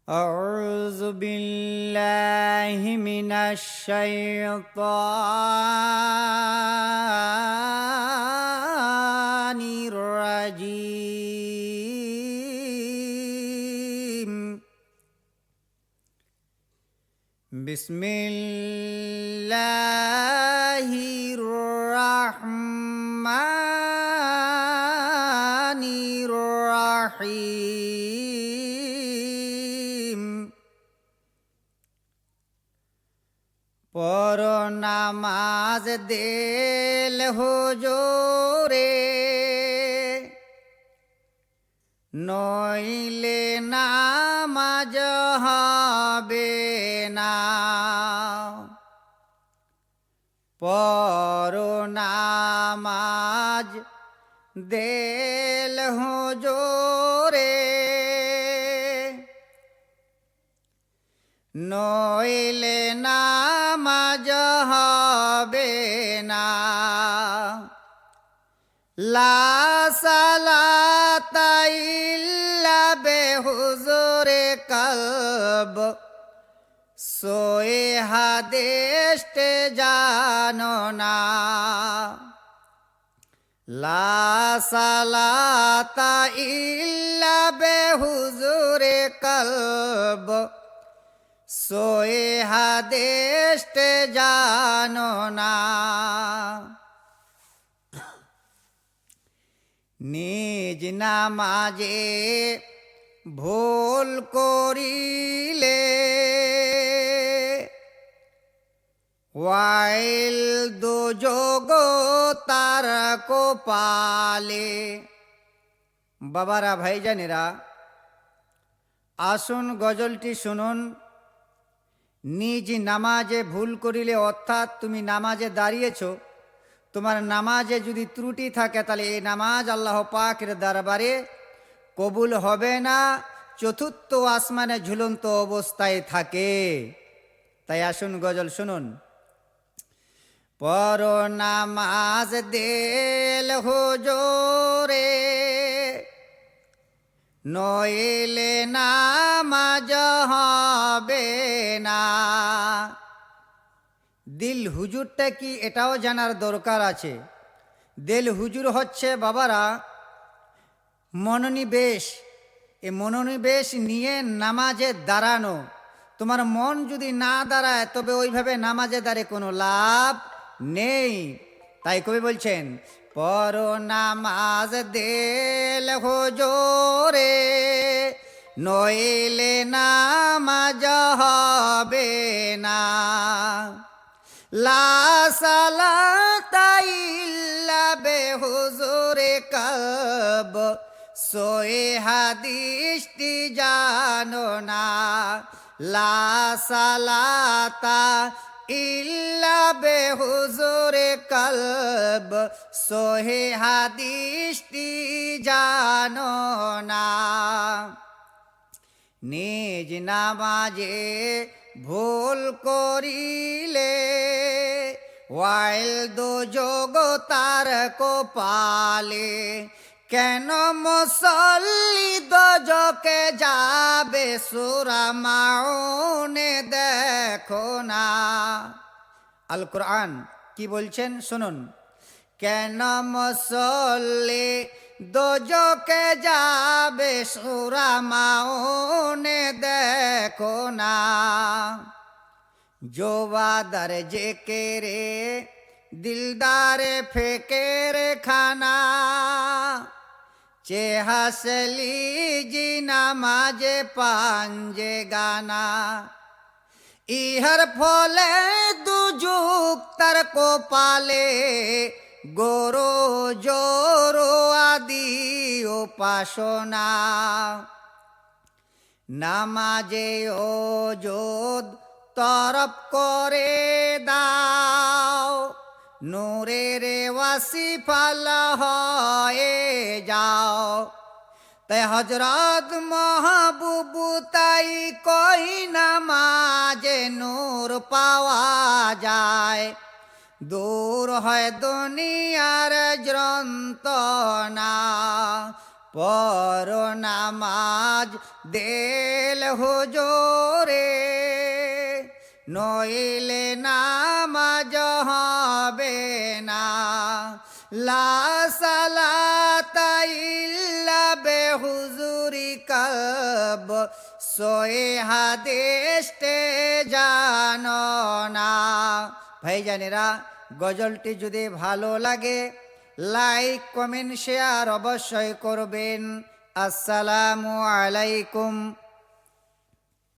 أعوذ بالله من الشيطان الرجيم بسم الله الرحمن الرحيم পড়ো নামাজ দিল হুজুরে নইলে নামাজ হবে না। পড়ো নামাজ দিল হুজুরে নইলে নামাজ হবে না। লা সালাতা ইল্লা বিহুজুরে কলব সোয়ে হাদিসতে জানো না। লা সালাতা ইল্লা বিহুজুরে কলব সোয়ে হাদিসতে জানো না। নিজ নামাজে ভুল করিলে ওয়াইল দুযোগ তার কপালে। বাবারা ভাইজানেরা, আসুন গজলটি শুনুন। নিজ নামাজে ভুল করিলে, অর্থাৎ তুমি নামাজে দাঁড়িয়েছ, তোমার নামাজে যদি ত্রুটি থাকে তাহলে এই নামাজ আল্লাহ পাকের দরবারে কবুল হবে না, চতুর্থ আসমানে ঝুলন্ত অবস্থায় থাকে। তাই আসুন গজল শুনুন। পড়ো নামাজ দিল হুজুরে নইলে নামাজ হবে না। দিল হুজুরটা কি এটাও জানার দরকার আছে। দিল হুজুর হচ্ছে বাবারা মনোনিবেশ। এই মনোনিবেশ নিয়ে নামাজে দাঁড়ানো। তোমার মন যদি না দাঁড়ায় তবে ওইভাবে নামাজে দাঁড়িয়ে কোনো লাভ নেই। তাই কবি বলছেন, পড়ো নামাজ দিল হুজুরে নইলে নামাজ হবে না। লা সালাতা ইল্লা বিহুজুরে কলব সোয়ে হাদিসটি জানো না। লা সালাতা ইল্লা বিহুজুরে কলব সোহে হাদিসটি জানো না। নিজ নামাজে ভুল করিলে ওয়াইল দুযোগ তার কপালে। কেন মুসল্লি দোজকে যাবে সূরা মাউনে দেখো না। আল কোরআন কি বলছেন শুনুন। কেন মুসল্লি দোজকে যাবে সূরা মাউনে দেখো না। জোবাদার জেকেরে দিলদারে ফেকেরে খানা চে হাসলি জি নামাজে পাঞ্জে গানা। ইহার ফলে দুযুগ তার কপালে গোরো জোরো আদি উপাসনা। নামাজে ওজোদ তরফ করে দাও নূরের ওয়াসিফাল হয়ে যাও। তাই হযরত মাহবুব তাই কই নামাজে নূর পাওয়া যায়। দূর হয় দুনিয়ার যন্ত্রণা পর নামাজ দেল হুজুরে, নইলে নামাজ হবে না। লা সালাতা ইল্লা বেহুজুরি কলব, সোয়ে হাদিসতে জানো না। ভাইজানেরা, গজলটি যদি ভালো লাগে লাইক কমেন্ট শেয়ার অবশ্যই করবেন। আসসালামু আলাইকুম।